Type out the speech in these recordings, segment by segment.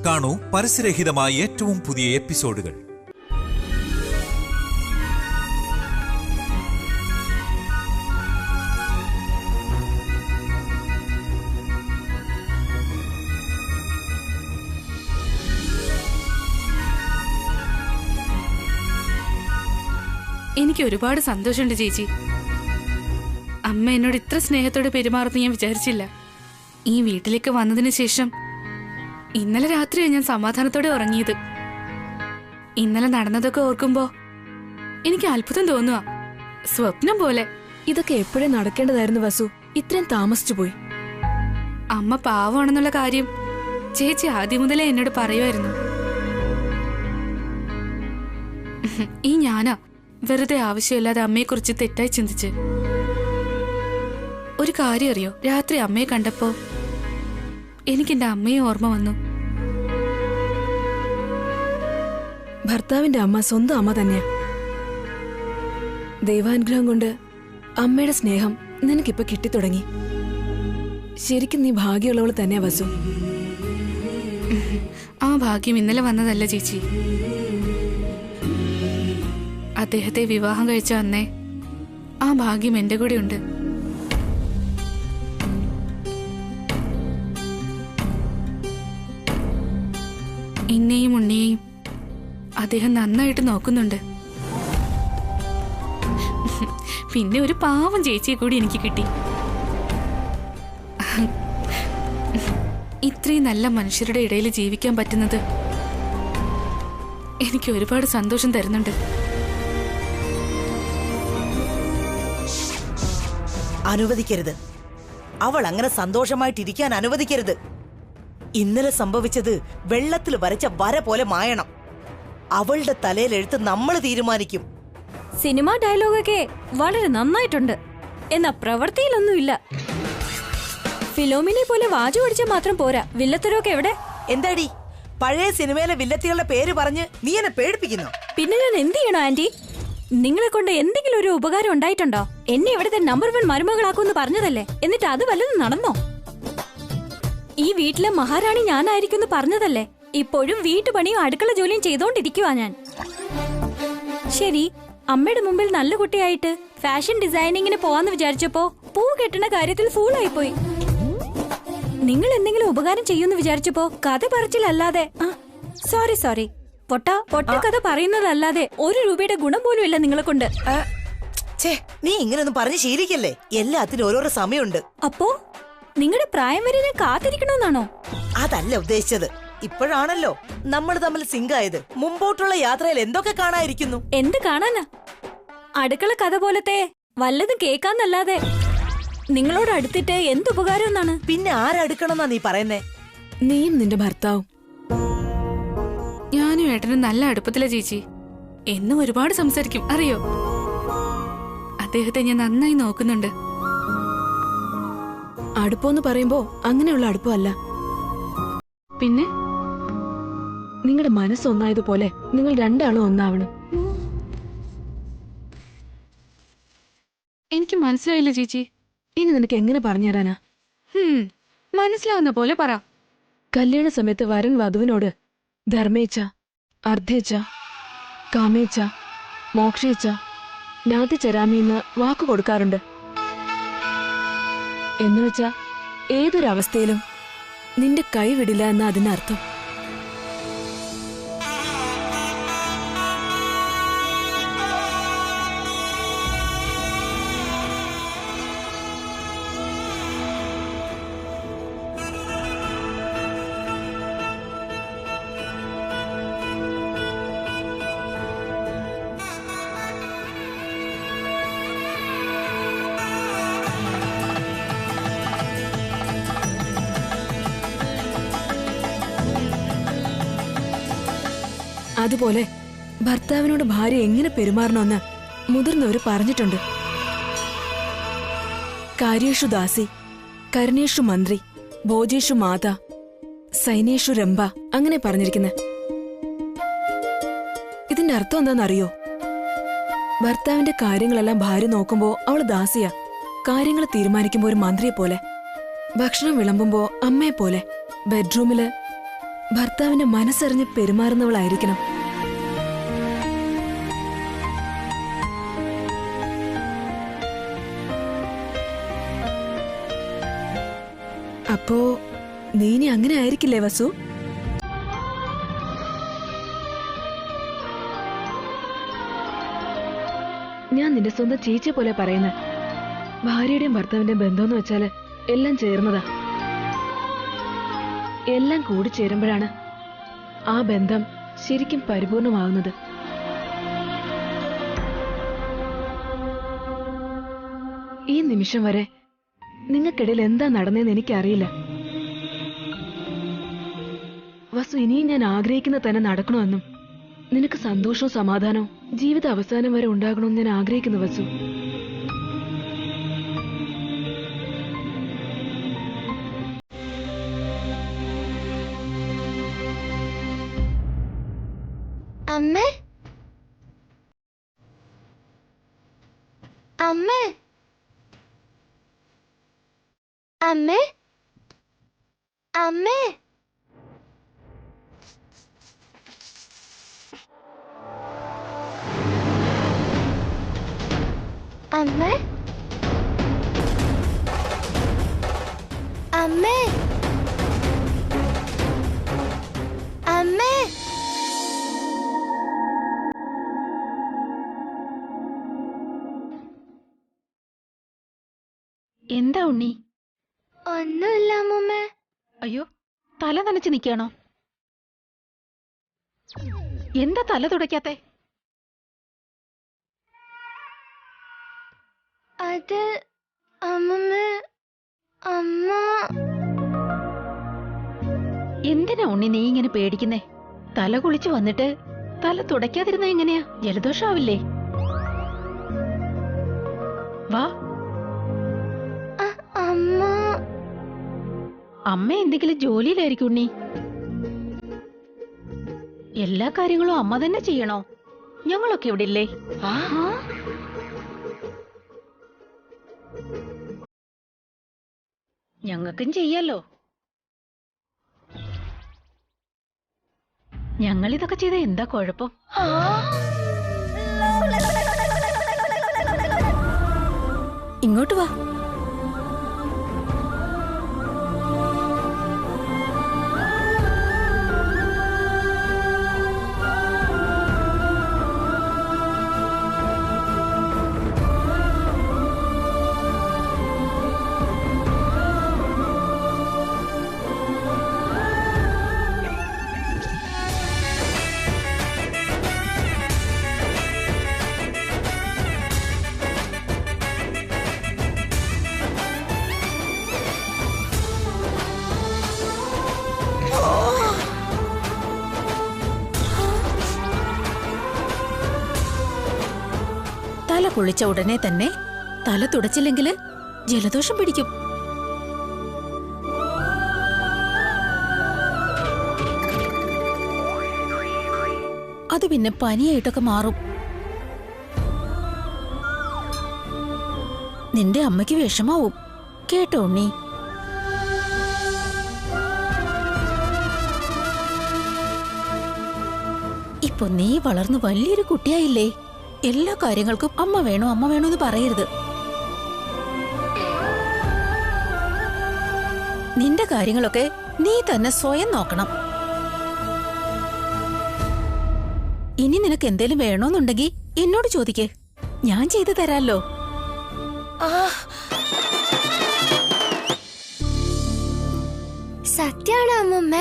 കാണൂ പരസ്യരഹിതമായ ഏറ്റവും പുതിയ എപ്പിസോഡുകൾ. എനിക്ക് ഒരുപാട് സന്തോഷമുണ്ട് ചേച്ചി. അമ്മ എന്നോട് ഇത്ര സ്നേഹത്തോടെ പെരുമാറുന്ന ഞാൻ വിചാരിച്ചില്ല. ഈ വീട്ടിലേക്ക് വന്നതിന് ശേഷം ഇന്നലെ രാത്രിയാണ് ഞാൻ സമാധാനത്തോടെ ഉറങ്ങിയത്. ഇന്നലെ നടന്നതൊക്കെ ഓർക്കുമ്പോ എനിക്ക് അത്ഭുതം തോന്നുക, സ്വപ്നം പോലെ. ഇതൊക്കെ എപ്പോഴേ നടക്കേണ്ടതായിരുന്നു വസു, ഇത്രയും താമസിച്ചു പോയി. അമ്മ പാവമാണെന്നുള്ള കാര്യം ചേച്ചി ആദ്യം മുതലേ എന്നോട് പറയുമായിരുന്നു. ഈ ഞാനാ വെറുതെ ആവശ്യമില്ലാതെ അമ്മയെക്കുറിച്ച് തെറ്റായി ചിന്തിച്ച്. ഒരു കാര്യം അറിയോ, രാത്രി അമ്മയെ കണ്ടപ്പോ എനിക്കെന്റെ അമ്മയെ ഓർമ്മ വന്നു. ഭർത്താവിന്റെ അമ്മ സ്വന്തം അമ്മ തന്നെയാ. ദൈവാനുഗ്രഹം കൊണ്ട് അമ്മയുടെ സ്നേഹം നിനക്കിപ്പോ കിട്ടിത്തുടങ്ങി. ശരിക്കും നീ ഭാഗ്യമുള്ളവൾ തന്നെയാ വസു. ആ ഭാഗ്യം ഇന്നലെ വന്നതല്ല ചേച്ചി. അദ്ദേഹത്തെ വിവാഹം കഴിച്ച അന്നേ ആ ഭാഗ്യം എന്റെ കൂടെ ഉണ്ട്. എന്നെയും ഉണ്ണിയെയും അദ്ദേഹം നന്നായിട്ട് നോക്കുന്നുണ്ട്. പിന്നെ ഒരു പാവം ചേച്ചിയെ കൂടി എനിക്ക് കിട്ടി. ഇത്രയും നല്ല മനുഷ്യരുടെ ഇടയിൽ ജീവിക്കാൻ പറ്റുന്നത് എനിക്ക് ഒരുപാട് സന്തോഷം തരുന്നുണ്ട്. അനുവദിക്കരുത്, അവൾ അങ്ങനെ സന്തോഷമായിട്ടിരിക്കാൻ അനുവദിക്കരുത്. ഇന്നലെ സംഭവിച്ചത് വെള്ളത്തിൽ വരച്ച വര പോലെ മായണം. അവളുടെ തലയിൽ എഴുത്ത് നമ്മൾ തീരുമാനിക്കും. സിനിമാ ഡയലോഗൊക്കെ വളരെ നന്നായിട്ടുണ്ട്, എന്നാ പ്രവൃത്തിയിലൊന്നുമില്ല. ഫിലോമിനെ പോലെ വാചു പഠിച്ചാൽ മാത്രം പോരാ, വില്ലത്തരൊക്കെ എവിടെ? എന്താടി പഴയ സിനിമയിലെ വില്ലത്തികളുടെ പേര് പറഞ്ഞ് നീ എന്നെ പേടിപ്പിക്കുന്നു? പിന്നെ ഞാൻ എന്ത് ചെയ്യണോ ആന്റി? നിങ്ങളെ കൊണ്ട് എന്തെങ്കിലും ഒരു ഉപകാരം ഉണ്ടായിട്ടുണ്ടോ? എന്നെ ഇവിടുത്തെ നമ്പർ 1 മരുമകളാക്കുമെന്ന് പറഞ്ഞതല്ലേ, എന്നിട്ട് അത് വല്ലതും നടന്നോ? ഈ വീട്ടിലെ മഹാറാണി ഞാനായിരിക്കും പറഞ്ഞതല്ലേ, ഇപ്പോഴും വീട്ടുപണിയും അടുക്കള ജോലിയും ചെയ്തോണ്ടിരിക്കുവാ ഞാൻ. ശരി, അമ്മയുടെ മുമ്പിൽ നല്ല കുട്ടിയായിട്ട് ഫാഷൻ ഡിസൈനിങ്ങിന് പോവാന്ന് വിചാരിച്ചപ്പോ പൂ കെട്ടുന്ന കാര്യത്തിൽ ഫൂളായിപ്പോയി. നിങ്ങൾ എന്തെങ്കിലും ഉപകാരം ചെയ്യുമെന്ന് വിചാരിച്ചപ്പോ കഥ പറച്ചിലല്ലാതെ സോറി പൊട്ട കഥ പറയുന്നതല്ലാതെ 1 രൂപയുടെ ഗുണം പോലും ഇല്ല നിങ്ങളെ കൊണ്ട്. നീ ഇങ്ങനൊന്നും പറഞ്ഞ് ശീലിക്കല്ലേ, എല്ലാത്തിനും ഓരോരോ സമയമുണ്ട്. അപ്പോ നിങ്ങളുടെ പ്രായം വരെ ഞാൻ കാത്തിരിക്കണമെന്നാണോ? അതല്ല ഉദ്ദേശിച്ചത്. ഇപ്പോഴാണല്ലോ നമ്മൾ തമ്മിൽ സിങ്കായത്. മുമ്പോട്ടുള്ള യാത്രയിൽ എന്തൊക്കെ കാണാതിരിക്കുന്നു? എന്ത് കാണാനാ? അടുക്കള കഥ പോലത്തെ വല്ലതും കേൾക്കാന്നല്ലാതെ നിങ്ങളോട് അടുത്തിട്ട് എന്തുപകാരം എന്നാണ്? പിന്നെ ആരടുക്കണമെന്നാ നീ പറയുന്നേ? നീയും നിന്റെ ഭർത്താവും. ഞാനും ഏട്ടനും നല്ല അടുപ്പത്തില ചേച്ചി. എന്നും ഒരുപാട് സംസാരിക്കും അറിയോ. അദ്ദേഹത്തെ ഞാൻ നന്നായി നോക്കുന്നുണ്ട്. അടുപ്പമെന്ന് പറയുമ്പോ അങ്ങനെയുള്ള അടുപ്പമല്ല. പിന്നെ നിങ്ങളുടെ മനസ്സൊന്നായതുപോലെ നിങ്ങൾ രണ്ടാളും ഒന്നാവണം. എനിക്ക് മനസ്സിലായില്ല ചേച്ചി. ഇനി നിനക്ക് എങ്ങനെ പറഞ്ഞുതരാനാ? മനസ്സിലാവുന്ന പോലെ പറ. കല്യാണ സമയത്ത് വരൻ വധുവിനോട് ധർമ്മേച്ച, അർദ്ധേച്ച, കാമേച്ച, മോക്ഷേച്ച, നാതിചരാമിന്ന് വാക്കു കൊടുക്കാറുണ്ട്. എന്നുവെച്ചാ ഏതൊരവസ്ഥയിലും നിന്റെ കൈ വിടില്ല എന്ന അതിനർത്ഥം. അതുപോലെ ഭർത്താവിനോട് ഭാര്യ എങ്ങനെ പെരുമാറണമെന്ന് മുതിർന്നവര് പറഞ്ഞിട്ടുണ്ട്. കാര്യേഷു ദാസി, കരുണേഷു മന്ത്രി, ഭോജേഷു മാതാ, സൈനേഷു രംഭ, അങ്ങനെ പറഞ്ഞിരിക്കുന്നെ. ഇതിന്റെ അർത്ഥം എന്താണെന്നറിയോ? ഭർത്താവിന്റെ കാര്യങ്ങളെല്ലാം ഭാര്യ നോക്കുമ്പോ അവള് ദാസിയ, കാര്യങ്ങൾ തീരുമാനിക്കുമ്പോ ഒരു മന്ത്രിയെ പോലെ, ഭക്ഷണം വിളമ്പുമ്പോ അമ്മയെ പോലെ, ബെഡ്റൂമില് ഭർത്താവിന്റെ മനസ്സറിഞ്ഞ് പെരുമാറുന്നവളായിരിക്കണം. അപ്പോ നീ ഇനി അങ്ങനെ ആയിരിക്കില്ലേ വസു? ഞാൻ നിന്റെ സ്വന്തം ചേച്ചിയെ പോലെ പറയുന്നത്. ഭാര്യയുടെയും ഭർത്താവിന്റെയും ബന്ധമെന്ന് വെച്ചാല് എല്ലാം ചേർന്നതാ. എല്ലാം കൂടി ചേരുമ്പോഴാണ് ആ ബന്ധം ശരിക്കും പരിപൂർണമാകുന്നത്. ഈ നിമിഷം വരെ നിങ്ങൾക്കിടയിൽ എന്താ നടന്നതെന്ന് എനിക്കറിയില്ല. വസു, ഇനിയും ഞാൻ ആഗ്രഹിക്കുന്ന തന്നെ നടക്കണമെന്നും നിനക്ക് സന്തോഷവും സമാധാനവും ജീവിത അവസാനം വരെ ഉണ്ടാകണമെന്ന് ഞാൻ ആഗ്രഹിക്കുന്നു വസു. അമ്മേ, അമ്മേ, അമ്മേ, അമ്മേ, അമ്മേ, അമ്മേ, അമ്മേ. എന്താ ഉണ്ണി? ഒന്നുമില്ല അമ്മൂമ്മ. അയ്യോ, തല നനച്ച് നിൽക്കണോ? എന്താ തല തുടയ്ക്കാത്തെ? അത് അമ്മൂമ്മ, അമ്മ. എന്തിനാ ഉണ്ണി നീ ഇങ്ങനെ പേടിക്കുന്നേ? തല കുളിച്ചു വന്നിട്ട് തല തുടയ്ക്കാതിരുന്ന എങ്ങനെയാ? ജലദോഷാവില്ലേ? വാ. അമ്മ. അമ്മ എന്തെങ്കിലും ജോലിയിലായിരിക്കും ഉണ്ണി. എല്ലാ കാര്യങ്ങളും അമ്മ തന്നെ ചെയ്യണോ? ഞങ്ങളൊക്കെ ഇവിടെ ഇല്ലേ? ഞങ്ങൾക്കും ചെയ്യാലോ. ഞങ്ങളിതൊക്കെ ചെയ്ത എന്താ കുഴപ്പം? ഇങ്ങോട്ട് വാ. തല കുളിച്ച ഉടനെ തന്നെ തല തുടച്ചില്ലെങ്കില് ജലദോഷം പിടിക്കും. അത് പിന്നെ പനിയായിട്ടൊക്കെ മാറും. നിന്റെ അമ്മയ്ക്ക് വിഷമാവും കേട്ടോ ഉണ്ണി. ഇപ്പൊ നീ വളർന്നു വലിയൊരു കുട്ടിയായില്ലേ? എല്ലാ കാര്യങ്ങൾക്കും അമ്മ വേണോ അമ്മ വേണോ എന്ന് പറയരുത്. നിന്റെ കാര്യങ്ങളൊക്കെ നീ തന്നെ സ്വയം നോക്കണം. ഇനി നിനക്ക് എന്തേലും വേണോന്നുണ്ടെങ്കിൽ എന്നോട് ചോദിക്കേ, ഞാൻ ചെയ്തു തരാല്ലോ. സത്യാണോ അമ്മൂമ്മ?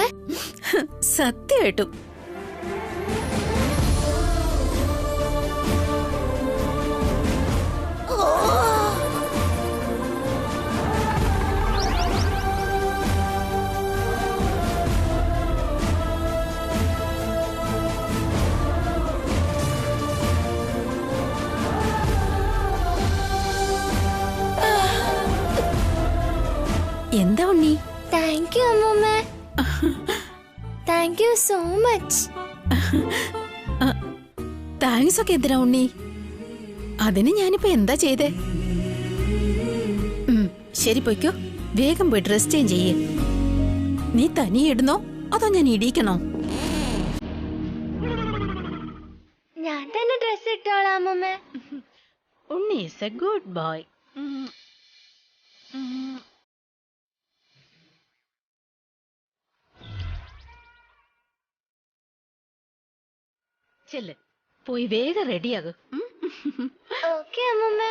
സത്യമായിട്ടും. എന്താ ഉണ്ണി? താങ്ക് യു അമ്മൂമ്മ. Thank you so much. Thanks ഒക്കെ എന്തിനാ ഉണ്ണി? അതിന് ഞാനിപ്പോ എന്താ ചെയ്തേ? ശരി, പോയിക്കോ. വേഗം പോയി ഡ്രസ് ചേഞ്ച് ചെയ്യേ. നീ തനിയെ ഇടുന്നോ അതോ ഞാൻ ഇടിയിക്കണോ? ഞാൻ തന്നെ ഡ്രസ് ഇട്ടോളാം അമ്മമ്മ. ഉണ്ണി ഈസ് എ ഗുഡ് ബോയ്. ചെല്ല്, പോയി വേഗം റെഡിയാകും. ഓക്കെ അമ്മമ്മ.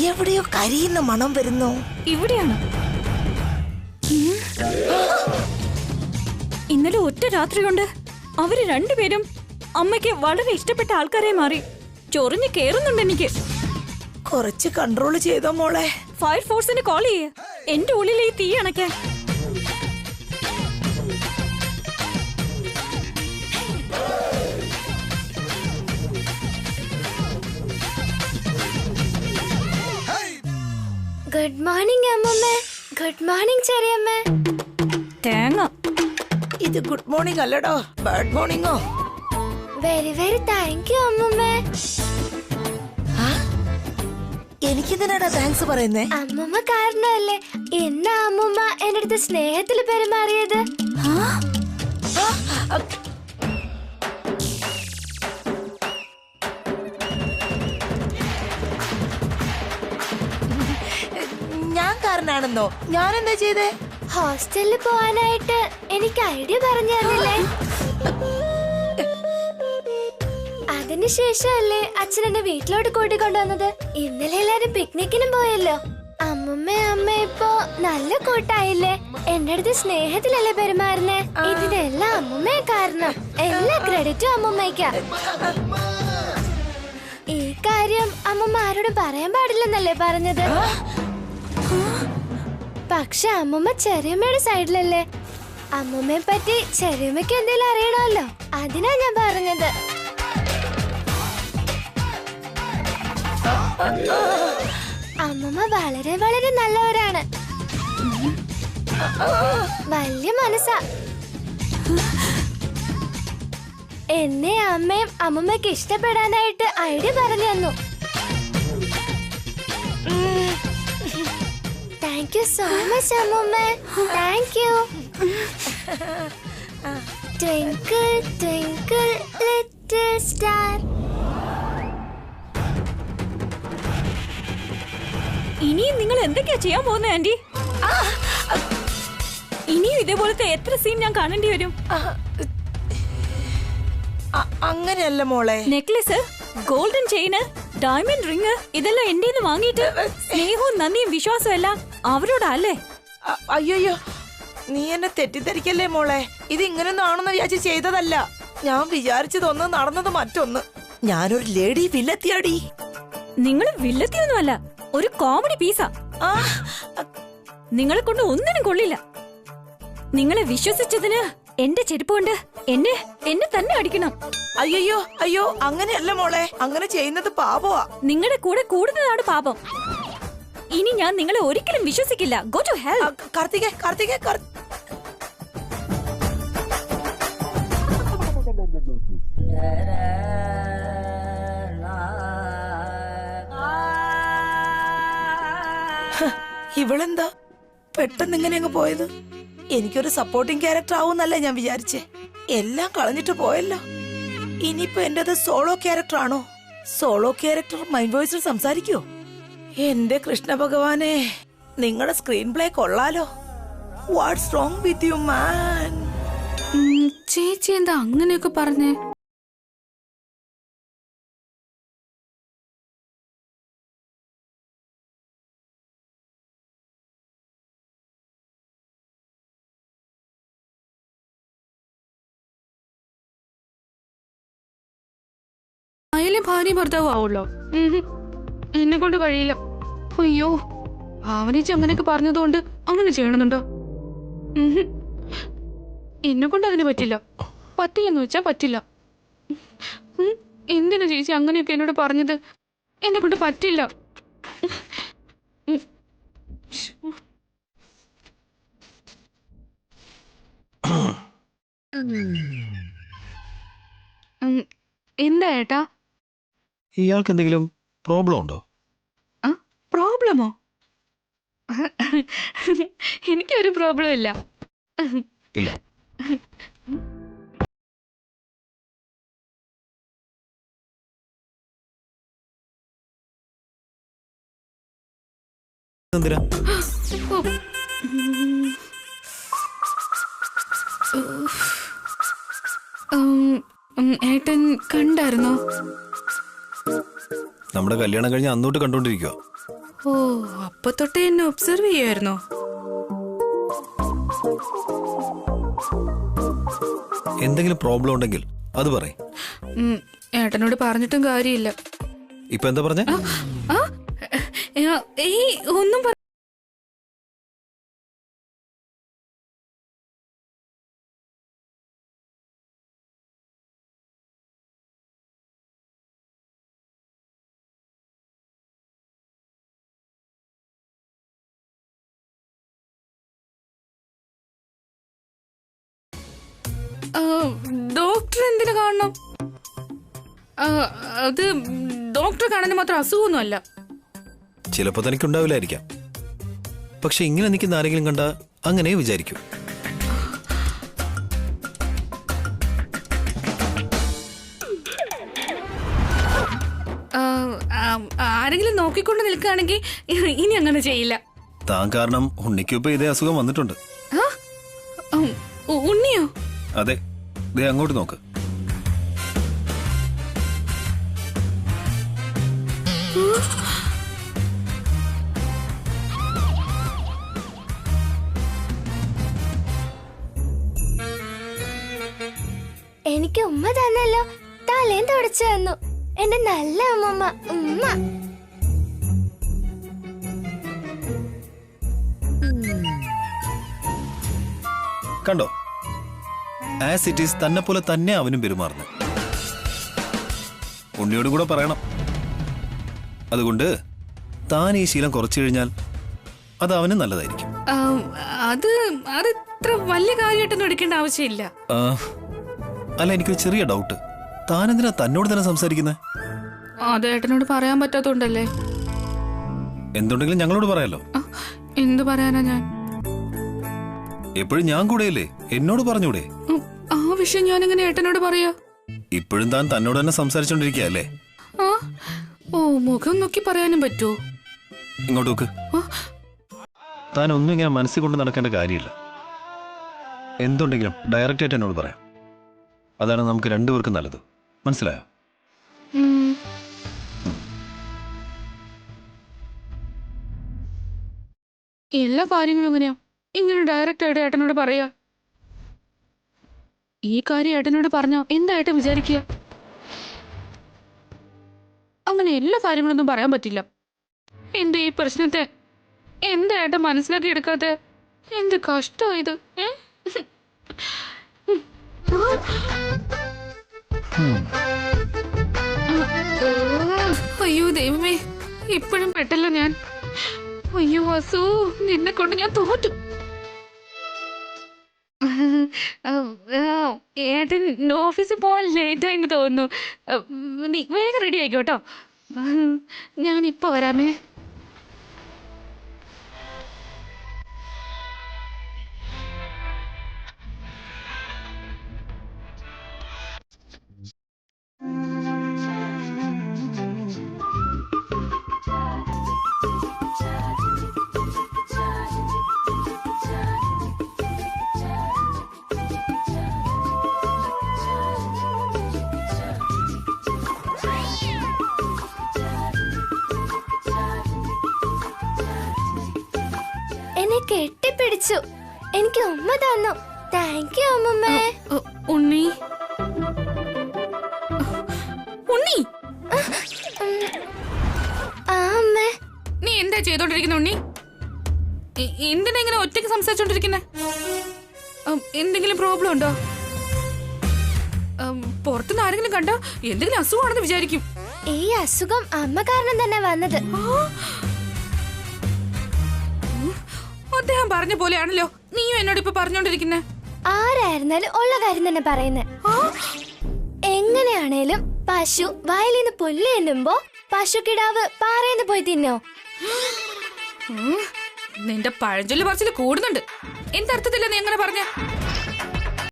എവിടെയോ കരിയുന്ന മണം വരുന്നു. ഇവിടെയാണ്. ഇന്നലെ ഒറ്റ രാത്രി കൊണ്ട് അവര് രണ്ടുപേരും അമ്മയ്ക്ക് വളരെ ഇഷ്ടപ്പെട്ട ആൾക്കാരെ മാറി. ചൊറിഞ്ഞ് കേറുന്നുണ്ട് എനിക്ക്. കുറച്ച് കൺട്രോൾ ചെയ്തോ മോളെ. ഫയർഫോഴ്സിന് കോൾ ചെയ്യേ, എന്റെ ഉള്ളിൽ ഈ തീ അണയ്ക്കാൻ. ഗുഡ് മോർണിംഗ് അമ്മമ്മ. ഗുഡ് മോർണിംഗ് ചെറിയമ്മ. തേങ്ങ. ഇത് ഗുഡ് മോർണിംഗ് അല്ലടോ, ബാഡ് മോർണിംഗോ. വെരി വെരി താങ്ക് യു അമ്മമ്മ. എനിക്കിതിനാടാ താങ്ക്സ് പറയുന്നേ? അമ്മമ്മ കാരണമല്ലേ എന്നാ അമ്മമ്മ എന്റെ അടുത്ത് സ്നേഹത്തിൽ പെരുമാറിയത്. ഞാൻ കാരനാണെന്നോ? ഞാൻ എന്താ ചെയ്തേ? ഹോസ്റ്റലിൽ പോവാനായിട്ട് എനിക്ക് ഐഡിയ പറഞ്ഞു തന്നില്ലേ? അതിനുശേഷമല്ലേ അച്ഛൻ എന്നെ വീട്ടിലോട്ട് കൂട്ടിക്കൊണ്ടുവന്നത്. ഇന്നലെ എല്ലാരും പിക്നിക്കിനും പോയല്ലോ. അമ്മ ഇപ്പൊ നല്ല കൂട്ടായില്ലേ? എന്റെ അടുത്ത് സ്നേഹത്തിലല്ലേ പെരുമാറുന്നേ. ഇതിനെല്ലാം അമ്മമ്മയെ കാരണം. എല്ലാ ക്രെഡിറ്റും അമ്മമ്മയ്ക്കാ. ഈ കാര്യം അമ്മമ്മ ആരോടും പറയാൻ പാടില്ലെന്നല്ലേ പറഞ്ഞത്. പക്ഷെ അമ്മമ്മ ചെറിയമ്മയുടെ സൈഡിലല്ലേ. അമ്മമ്മയെ പറ്റി ചെറിയമ്മയ്ക്ക് എന്തെങ്കിലും അറിയണമല്ലോ, അതിനാ ഞാൻ പറഞ്ഞത്. അമ്മമ്മ വളരെ വളരെ നല്ലവരാണ്. വലിയ മനസ്സാ. എന്നെ അമ്മയും അമ്മമ്മയ്ക്ക് ഇഷ്ടപ്പെടാനായിട്ട് ഐഡിയ പറഞ്ഞു തന്നു. Thank you so much, Ammamma. Thank you. Twinkle, twinkle, little star. ഇനിയും നിങ്ങൾ എന്തൊക്കെയാ ചെയ്യാൻ പോകുന്നത് ആന്റി? ഇനിയും ഇതേപോലത്തെ എത്ര സീൻ ഞാൻ കാണേണ്ടി വരും? അങ്ങനെയല്ല മോളെ. നെക്ലസ്, ഗോൾഡൻ ചെയിന്, ഡയമണ്ട് റിങ് ഇതെല്ലാം എന്റെ വാങ്ങിയിട്ട് സ്നേഹവും നന്ദിയും വിശ്വാസവും എല്ലാം അവരോടല്ലേ? അയ്യോ, നീ എന്നെ തെറ്റിദ്ധരിക്കല്ലേ മോളെ. ഇത് ഇങ്ങനൊന്നും ആണെന്ന് വിചാരിച്ച് ചെയ്തതല്ല. ഞാൻ വിചാരിച്ചതൊന്ന്, നടന്നത് മറ്റൊന്ന്. ഞാനൊരു ലേഡി വില്ലത്തിയാടി. നിങ്ങൾ വില്ലത്തിയൊന്നുമല്ല, ഒരു കോമഡി പീസാ. നിങ്ങളെ കൊണ്ട് ഒന്നിനും കൊള്ളില്ല. നിങ്ങളെ വിശ്വസിച്ചതിന് എന്റെ ചെരുപ്പ് കൊണ്ട് എന്നെ തന്നെ അടിക്കണം. അയ്യോ, അങ്ങനെയല്ല മോളെ. അങ്ങനെ ചെയ്യുന്നത് പാപമാ. നിങ്ങളുടെ കൂടെ കൂടുന്നതാണ് പാപം. ഇനി ഞാൻ നിങ്ങളെ ഒരിക്കലും വിശ്വസിക്കില്ല. Go to hell. കാർത്തികേ ഇവളെന്താ പെട്ടെന്ന് ഇങ്ങനെ അങ്ങ് പോയത്? എനിക്കൊരു സപ്പോർട്ടിംഗ് ക്യാരക്ടർ ആവുന്നല്ലേ ഞാൻ വിചാരിച്ചേ. എല്ലാം കളഞ്ഞിട്ട് പോയല്ലോ. ഇനിയിപ്പോ എന്റേത് സോളോ ക്യാരക്ടർ ആണോ? സോളോ ക്യാരക്ടർ മൈൻഡ് വോയിസിൽ സംസാരിക്കോ? എന്റെ കൃഷ്ണ ഭഗവാനെ, നിങ്ങളുടെ സ്ക്രീൻ പ്ലേ കൊള്ളാലോ. What's wrong with you man? ചേച്ചി എന്താ അങ്ങനെയൊക്കെ പറഞ്ഞേ? അയലെ ഭാര്യ ഭർത്താവും ആവുള്ളോ? എന്നെ കൊണ്ട് കഴിയില്ല. അയ്യോ, ഭാവനേച്ചി അങ്ങനെയൊക്കെ പറഞ്ഞതുകൊണ്ട് അങ്ങനെ ചെയ്യണമെന്നുണ്ടോ? എന്നെ കൊണ്ട് അതിന് പറ്റില്ല. പറ്റിയെന്ന് വെച്ചാ പറ്റില്ല. എന്തിനാ ചേച്ചി അങ്ങനെയൊക്കെ എന്നോട് പറഞ്ഞത്? എന്നെ കൊണ്ട് പറ്റില്ല. എന്താ ഏട്ടാ? ഇയാൾക്ക് എന്തെങ്കിലും പ്രോബ്ലം ഉണ്ടോ? പ്രോബ്ലമോ? എനിക്കൊരു പ്രോബ്ലം ഇല്ല. ഇല്ല. എന്തിനാ? ഏട്ടൻ കണ്ടായിരുന്നോ? നമ്മുടെ കല്യാണം കഴിഞ്ഞ് അന്നോട്ട് കണ്ടോണ്ടിരിക്കുക. ഓ, അപ്പൊ തൊട്ടേ എന്നെ ഒബ്സർവ് ചെയ്യായിരുന്നോ? എന്തെങ്കിലും പ്രോബ്ലം ഉണ്ടെങ്കിൽ അത് പറയും. ഏട്ടനോട് പറഞ്ഞിട്ടും കാര്യമില്ല. ഇപ്പൊ എന്താ പറഞ്ഞ? ഒന്നും ഡോക്ടർ എന്തിനു കാണണം? അത് ഡോക്ടർ കാണാൻ മാത്രം അസുഖമൊന്നുമല്ല. ചിലപ്പോ തനിക്കുണ്ടാവില്ലായിരിക്കാം. പക്ഷെ ഇങ്ങനെ നിൽക്കുന്ന ആരെങ്കിലും കണ്ട അങ്ങനെ വിചാരിക്കും. ആരെങ്കിലും നോക്കിക്കൊണ്ട് നിൽക്കുകയാണെങ്കിൽ ഇനി അങ്ങനെ ചെയ്യില്ല. താൻ കാരണം ഉണ്ണിക്ക് ഇപ്പൊ ഇതേ അസുഖം വന്നിട്ടുണ്ട്. ഉണ്ണിയോ? അതെ, ദേ അങ്ങോട്ട് നോക്ക്. എനിക്ക് ഉമ്മ തന്നല്ലോ, തലേം തുടച്ചു തന്നു. എന്റെ നല്ല അമ്മമ്മ ഉമ്മ. കണ്ടോ, ആസ് ഇറ്റ് ഈസ് തന്നെ പോലെ തന്നെ അവനും പെരുമാറുന്നു. ഉണ്ണിയോട് കൂടെ പറയണം. അതുകൊണ്ട് താൻ ഈ ശീലം കുറച്ചു കഴിഞ്ഞാൽ അത് അവനും നല്ലതായിരിക്കും. അത് ഇത്ര വലിയ കാര്യമായിട്ടൊന്നും എടുക്കേണ്ട ആവശ്യമില്ല. അല്ല, എനിക്കൊരു ചെറിയ ഡൗട്ട്. താൻ എന്തിനാ തന്നോട് തന്നെ സംസാരിക്കുന്നത്? അത് ഏട്ടനോട് പറയാൻ പറ്റാത്തോണ്ടല്ലേ. എന്തുണ്ടെങ്കിലും ഞങ്ങളോട് പറയാലോ. എന്തു പറയാനാ ഞാൻ? എപ്പോഴും ഞാൻ കൂടെയല്ലേ, എന്നോട് പറഞ്ഞൂടെ? ആ വിഷയം ഞാൻ എങ്ങനെ ഏട്ടനോട് പറയാ? ഇപ്പോഴും താൻ തന്നോട് തന്നെ സംസാരിച്ചോണ്ടിരിക്കുക അല്ലേ? ഓ, മുഖം നോക്കി പറയാനും പറ്റുമോ? ഇങ്ങോട്ട് നോക്ക്. താൻ ഒന്നും ഇങ്ങനെ മനസ്സിൽ കൊണ്ട് നടക്കേണ്ട കാര്യമില്ല. എന്തുണ്ടെങ്കിലും ഡയറക്റ്റ് ആയിട്ട് എന്നോട് പറയാം. അതാണ് നമുക്ക് രണ്ടുപേർക്കും നല്ലത്. മനസ്സിലായോ? എല്ലാ കാര്യങ്ങളും എങ്ങനെയാ ഇങ്ങനെ ഡയറക്റ്റ് ആയിട്ട് ഏട്ടനോട് പറയാ? ഈ കാര്യം ഏട്ടനോട് പറഞ്ഞാ എന്തായിട്ട് വിചാരിക്കുക? അങ്ങനെ എല്ലാ കാര്യങ്ങളൊന്നും പറയാൻ പറ്റില്ല. എന്ത് ഈ പ്രശ്നത്തെ എന്താ ഏട്ടൻ മനസ്സിലാക്കി എടുക്കാതെ? എന്ത് കഷ്ടം ഇത്. അയ്യോ ദൈവമേ, ഇപ്പോഴും പെട്ടല്ലോ ഞാൻ. അയ്യോ വസു, നിന്നെ കൊണ്ട് ഞാൻ തോറ്റു. ഏട്ടൻ ഓഫീസിൽ പോകാൻ ലേറ്റായെന്ന് തോന്നുന്നു. നീ വേഗം റെഡി ആയിക്കോട്ടോ. ഞാനിപ്പോ വരാമേ. എന്നെ കെട്ടിപ്പിടിച്ചു. എനിക്ക് ഉമ്മ തന്നു. Thank you അമ്മമ്മേ. ഉണ്ണി, ഉണ്ണി, ആ അമ്മേ. നീ എന്താ ചെയ്തോണ്ടിരിക്കുന്ന ഉണ്ണി? എന്തിനാ ഇങ്ങനെ ഒറ്റയ്ക്ക് സംസാരിച്ചോണ്ടിരിക്കുന്നെ? എന്തെങ്കിലും പ്രോബ്ലം ഉണ്ടോ? പുറത്തുനിന്ന് ആരെങ്കിലും കണ്ടോ എന്തെങ്കിലും അസുഖമാണെന്ന് വിചാരിക്കും. ഈ അസുഖം അമ്മ കാരണം തന്നെ വന്നത്. അദ്ദേഹം പറഞ്ഞ പോലെയാണല്ലോ നീയും എന്നോട് ഇപ്പൊ പറഞ്ഞോണ്ടിരിക്കുന്നെ. ആരായിരുന്നാലും ഉള്ള കാര്യം തന്നെ പറയുന്നേ. എങ്ങനെയാണേലും പശു വയലിന്ന് പുല്ല് തിന്നുമ്പോ പശുക്കിടാവ് പാറയിന്ന് പോയി തിന്നോ? നിന്റെ പഴഞ്ചൊല്ലി പറച്ചില് കൂടുന്നുണ്ട്. എന്തർത്ഥത്തില്ല നീ എങ്ങനെ പറഞ്ഞ?